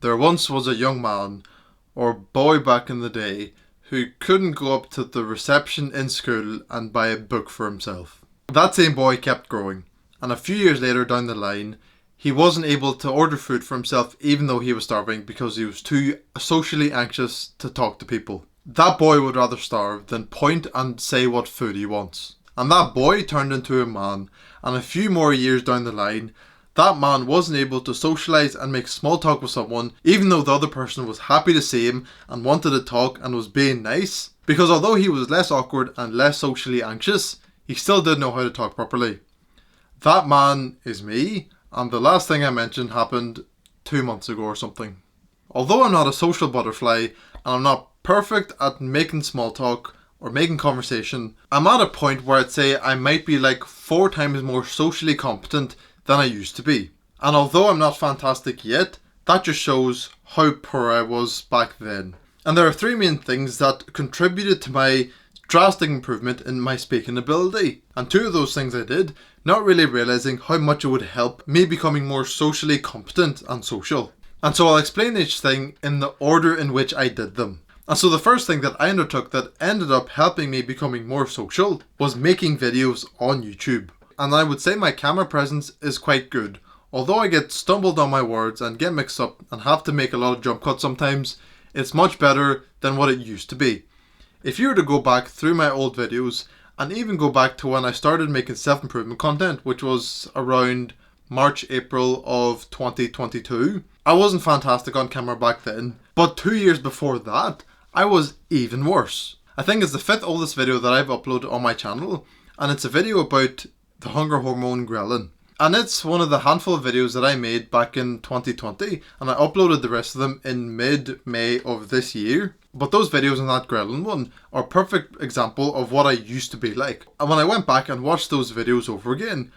There once was a young man, or boy back in the day, who couldn't go up to the reception in school and buy a book for himself. That same boy kept growing, and a few years later down the line, he wasn't able to order food for himself even though he was starving because he was too socially anxious to talk to people. That boy would rather starve than point and say what food he wants. And that boy turned into a man, and a few more years down the line, that man wasn't able to socialise and make small talk with someone even though the other person was happy to see him and wanted to talk and was being nice. Because although he was less awkward and less socially anxious, he still didn't know how to talk properly. That man is me, and the last thing I mentioned happened 2 months ago or something. Although I'm not a social butterfly and I'm not perfect at making small talk or making conversation, I'm at a point where I'd say I might be like 4 times more socially competent than I used to be. And although I'm not fantastic yet, that just shows how poor I was back then. And there are 3 main things that contributed to my drastic improvement in my speaking ability. And 2 of those things I did, not really realising how much it would help me becoming more socially competent and social. And so I'll explain each thing in the order in which I did them. And so the first thing that I undertook that ended up helping me becoming more social was making videos on YouTube. And I would say my camera presence is quite good. Although I get stumbled on my words and get mixed up and have to make a lot of jump cuts sometimes, it's much better than what it used to be. If you were to go back through my old videos and even go back to when I started making self-improvement content, which was around March, April of 2022, I wasn't fantastic on camera back then, but 2 years before that, I was even worse. I think it's the 5th oldest video that I've uploaded on my channel, and it's a video about the hunger hormone ghrelin. And it's one of the handful of videos that I made back in 2020, and I uploaded the rest of them in mid-May of this year. But those videos in that ghrelin one are a perfect example of what I used to be like. And when I went back and watched those videos over again,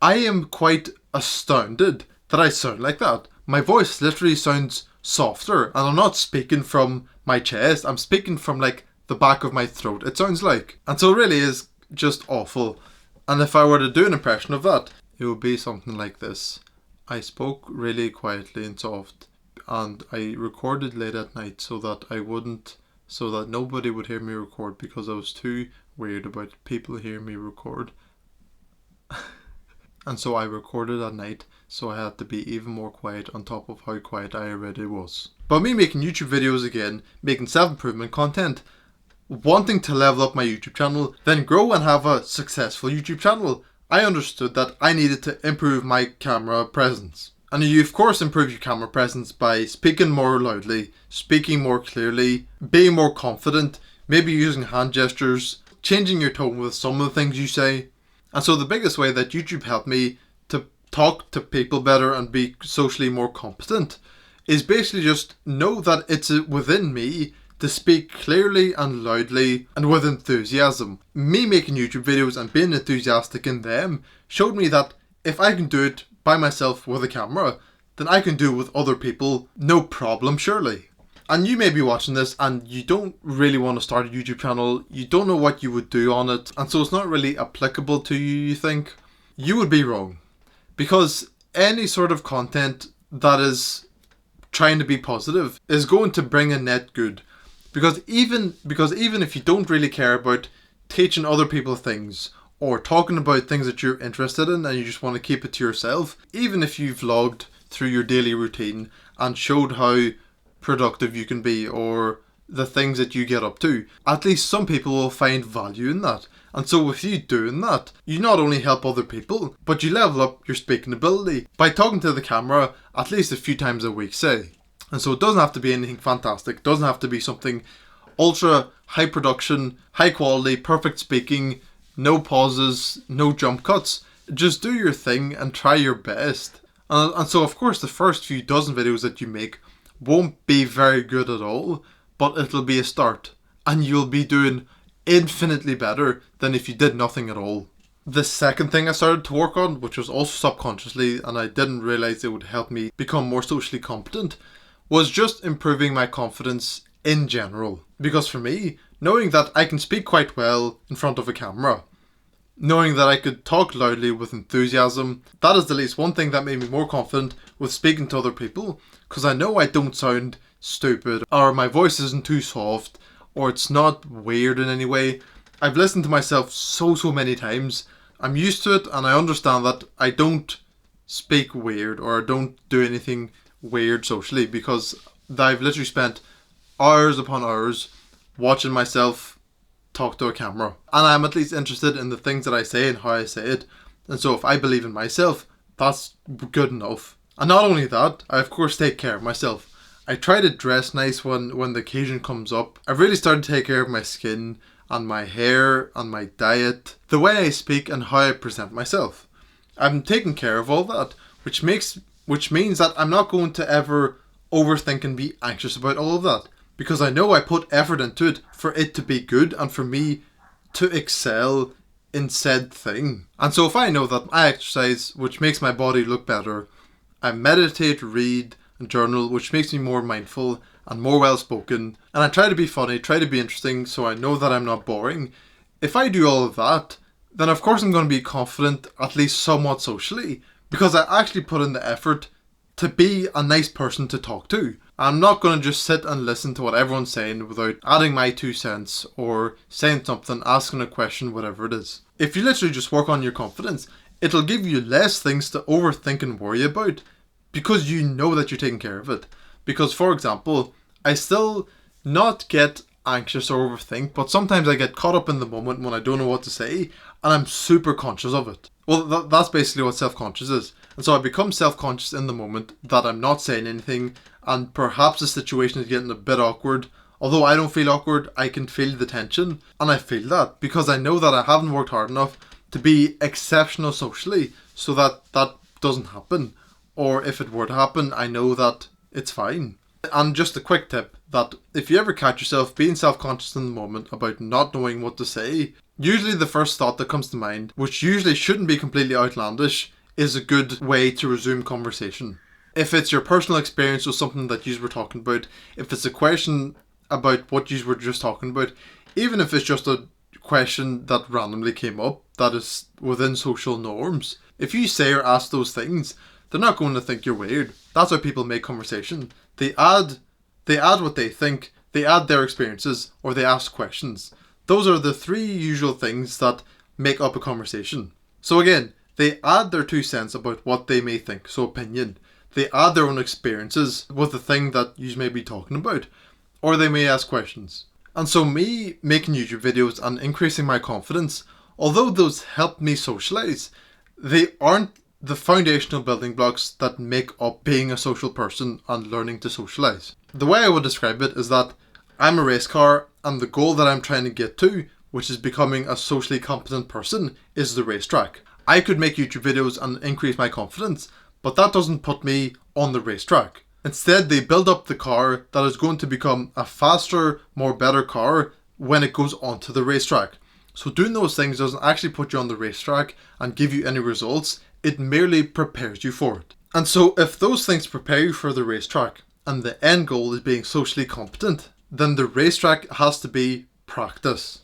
I am quite astounded that I sound like that. My voice literally sounds softer, and I'm not speaking from my chest, I'm speaking from like the back of my throat, it sounds like. And so it really is just awful. And if I were to do an impression of that, it would be something like this. I spoke really quietly and soft, and I recorded late at night so that nobody would hear me record because I was too weird about people hearing me record. And so I recorded at night, so I had to be even more quiet on top of how quiet I already was. But me making YouTube videos again, making self-improvement content, wanting to level up my YouTube channel, then grow and have a successful YouTube channel, I understood that I needed to improve my camera presence. And you of course improve your camera presence by speaking more loudly, speaking more clearly, being more confident, maybe using hand gestures, changing your tone with some of the things you say. And so the biggest way that YouTube helped me to talk to people better and be socially more competent is basically just know that it's within me to speak clearly and loudly and with enthusiasm. Me making YouTube videos and being enthusiastic in them showed me that if I can do it by myself with a camera, then I can do it with other people, no problem surely. And you may be watching this and you don't really want to start a YouTube channel, you don't know what you would do on it, and so it's not really applicable to you, you think. You would be wrong. Because any sort of content that is trying to be positive is going to bring a net good. Because even if you don't really care about teaching other people things or talking about things that you're interested in and you just want to keep it to yourself, even if you vlogged through your daily routine and showed how productive you can be or the things that you get up to, at least some people will find value in that. And so with you doing that, you not only help other people, but you level up your speaking ability by talking to the camera at least a few times a week, say. And so it doesn't have to be anything fantastic, it doesn't have to be something ultra high production, high quality, perfect speaking, no pauses, no jump cuts. Just do your thing and try your best. And so of course the first few dozen videos that you make won't be very good at all, but it'll be a start. And you'll be doing infinitely better than if you did nothing at all. The second thing I started to work on, which was also subconsciously, and I didn't realise it would help me become more socially competent, was just improving my confidence in general. Because for me, knowing that I can speak quite well in front of a camera, knowing that I could talk loudly with enthusiasm. That is at least one thing that made me more confident with speaking to other people, because I know I don't sound stupid, or my voice isn't too soft, or it's not weird in any way. I've listened to myself so many times. I'm used to it, and I understand that I don't speak weird or I don't do anything weird socially, because I've literally spent hours upon hours watching myself talk to a camera, and I'm at least interested in the things that I say and how I say it. And so if I believe in myself, that's good enough. And not only that, I of course take care of myself. I try to dress nice when the occasion comes up. I've really started to take care of my skin and my hair and my diet, the way I speak and how I present myself. I'm taking care of all that, which means that I'm not going to ever overthink and be anxious about all of that, because I know I put effort into it for it to be good and for me to excel in said thing. And so if I know that I exercise, which makes my body look better, I meditate, read, and journal, which makes me more mindful and more well spoken, and I try to be funny, try to be interesting, so I know that I'm not boring. If I do all of that, then of course I'm going to be confident, at least somewhat socially, because I actually put in the effort to be a nice person to talk to. I'm not going to just sit and listen to what everyone's saying without adding my 2 cents or saying something, asking a question, whatever it is. If you literally just work on your confidence, it'll give you less things to overthink and worry about, because you know that you're taking care of it. Because, for example, I still not get anxious or overthink, but sometimes I get caught up in the moment when I don't know what to say, and I'm super conscious of it. Well, that's basically what self-conscious is. And so I become self-conscious in the moment that I'm not saying anything, and perhaps the situation is getting a bit awkward. Although I don't feel awkward, I can feel the tension, and I feel that because I know that I haven't worked hard enough to be exceptional socially, so that doesn't happen. Or if it were to happen, I know that it's fine. And just a quick tip, that if you ever catch yourself being self-conscious in the moment about not knowing what to say, usually the first thought that comes to mind, which usually shouldn't be completely outlandish, is a good way to resume conversation. If it's your personal experience with something that you were talking about, if it's a question about what you were just talking about, even if it's just a question that randomly came up that is within social norms, if you say or ask those things, they're not going to think you're weird. That's how people make conversation. They add what they think, they add their experiences, or they ask questions. Those are the 3 usual things that make up a conversation. So again, they add their 2 cents about what they may think, so opinion. They add their own experiences with the thing that you may be talking about, or they may ask questions. And so me making YouTube videos and increasing my confidence, although those help me socialize, they aren't the foundational building blocks that make up being a social person and learning to socialize. The way I would describe it is that I'm a race car, and the goal that I'm trying to get to, which is becoming a socially competent person, is the racetrack. I could make YouTube videos and increase my confidence, but that doesn't put me on the racetrack. Instead, they build up the car that is going to become a faster, more better car when it goes onto the racetrack. So doing those things doesn't actually put you on the racetrack and give you any results. It merely prepares you for it. And so if those things prepare you for the racetrack, and the end goal is being socially competent, then the racetrack has to be practice.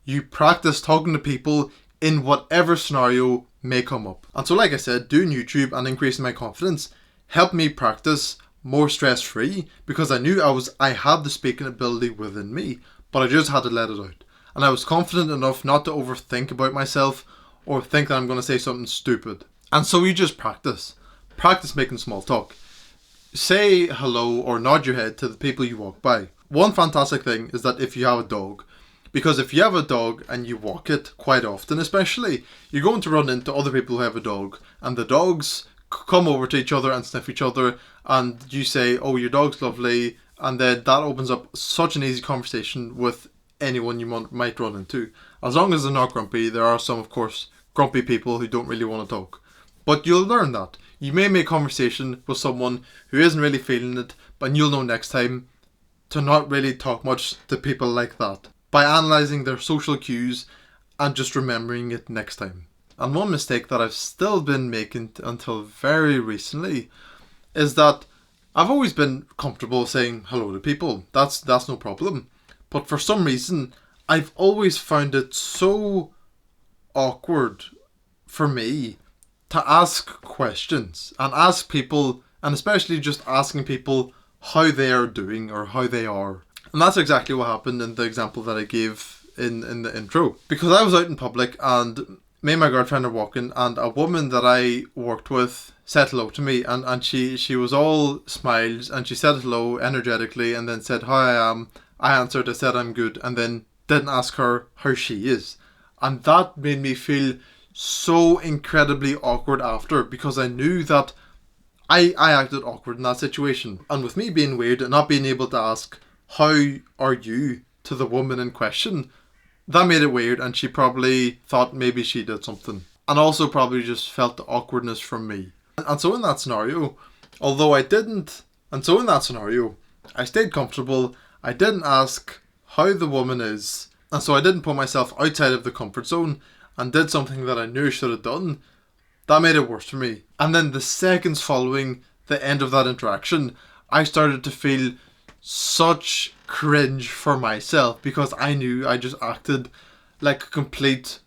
You practice talking to people in whatever scenario may come up. And so like I said, doing YouTube and increasing my confidence helped me practice more stress-free, because I knew I had the speaking ability within me, but I just had to let it out. And I was confident enough not to overthink about myself or think that I'm going to say something stupid. And so you just practice. Practice making small talk. Say hello or nod your head to the people you walk by. One fantastic thing is that if you have a dog, because if you have a dog and you walk it quite often especially, you're going to run into other people who have a dog, and the dogs come over to each other and sniff each other, and you say, oh, your dog's lovely, and then that opens up such an easy conversation with anyone you might run into. As long as they're not grumpy. There are some, of course, grumpy people who don't really want to talk. But you'll learn that. You may make conversation with someone who isn't really feeling it, but you'll know next time to not really talk much to people like that, by analysing their social cues and just remembering it next time. And one mistake that I've still been making until very recently is that I've always been comfortable saying hello to people. That's no problem. But for some reason, I've always found it so awkward for me to ask questions and ask people, and especially just asking people how they are doing or how they are. And that's exactly what happened in the example that I gave in the intro. Because I was out in public and me and my girlfriend are walking, and a woman that I worked with said hello to me, and she was all smiles, and she said hello energetically and then said how I am. I answered, I said I'm good, and then didn't ask her how she is. And that made me feel so incredibly awkward after, because I knew that I acted awkward in that situation. And with me being weird and not being able to ask, how are you, to the woman in question, that made it weird, and she probably thought maybe she did something. And also probably just felt the awkwardness from me. And so in that scenario, I stayed comfortable. I didn't ask how the woman is. And so I didn't put myself outside of the comfort zone and did something that I knew I should have done. That made it worse for me. And then the seconds following the end of that interaction, I started to feel such cringe for myself, because I knew I just acted like a complete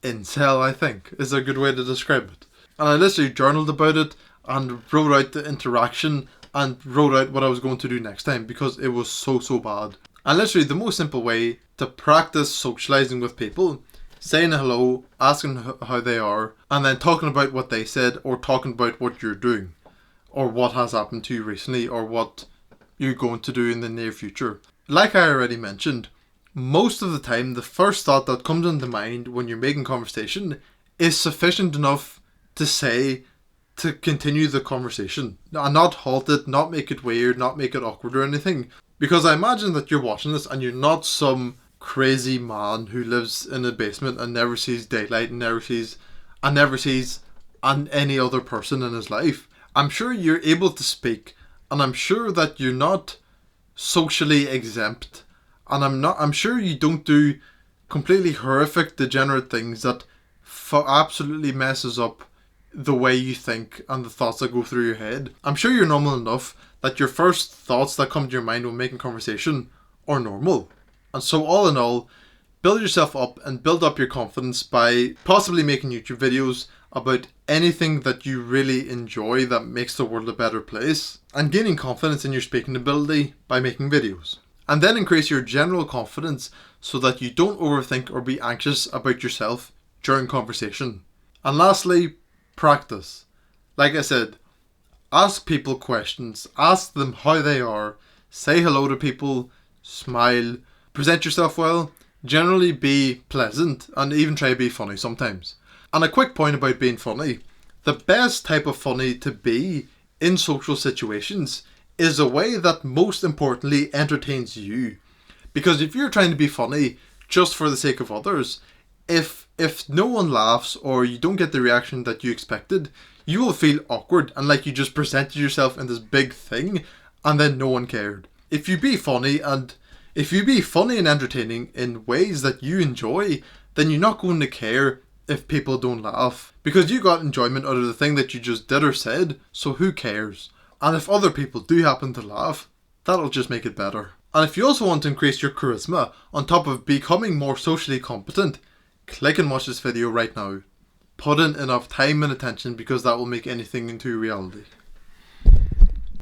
incel, I think is a good way to describe it. And I literally journaled about it and wrote out the interaction and wrote out what I was going to do next time, because it was so bad. And literally the most simple way to practice socializing with people, saying hello, asking how they are, and then talking about what they said, or talking about what you're doing, or what has happened to you recently, or what you're going to do in the near future. Like I already mentioned, most of the time the first thought that comes into mind when you're making conversation is sufficient enough to say, to continue the conversation, and not halt it, not make it weird, not make it awkward or anything. Because I imagine that you're watching this and you're not some crazy man who lives in a basement and never sees daylight and never sees any other person in his life. I'm sure you're able to speak, and I'm sure that you're not socially exempt, and I'm sure you don't do completely horrific, degenerate things that absolutely messes up the way you think and the thoughts that go through your head. I'm sure you're normal enough that your first thoughts that come to your mind when making conversation are normal. And so all in all, build yourself up and build up your confidence by possibly making YouTube videos about anything that you really enjoy that makes the world a better place, and gaining confidence in your speaking ability by making videos. And then increase your general confidence so that you don't overthink or be anxious about yourself during conversation. And lastly, practice. Like I said, ask people questions, ask them how they are, say hello to people, smile, present yourself well, generally be pleasant, and even try to be funny sometimes. And a quick point about being funny, the best type of funny to be in social situations is a way that most importantly entertains you. Because if you're trying to be funny just for the sake of others, if no one laughs or you don't get the reaction that you expected, you will feel awkward and like you just presented yourself in this big thing and then no one cared. If you be funny and entertaining in ways that you enjoy, then you're not going to care if people don't laugh, because you got enjoyment out of the thing that you just did or said, so who cares? And if other people do happen to laugh, that'll just make it better. And if you also want to increase your charisma on top of becoming more socially competent, click and watch this video right now. Put in enough time and attention, because that will make anything into reality.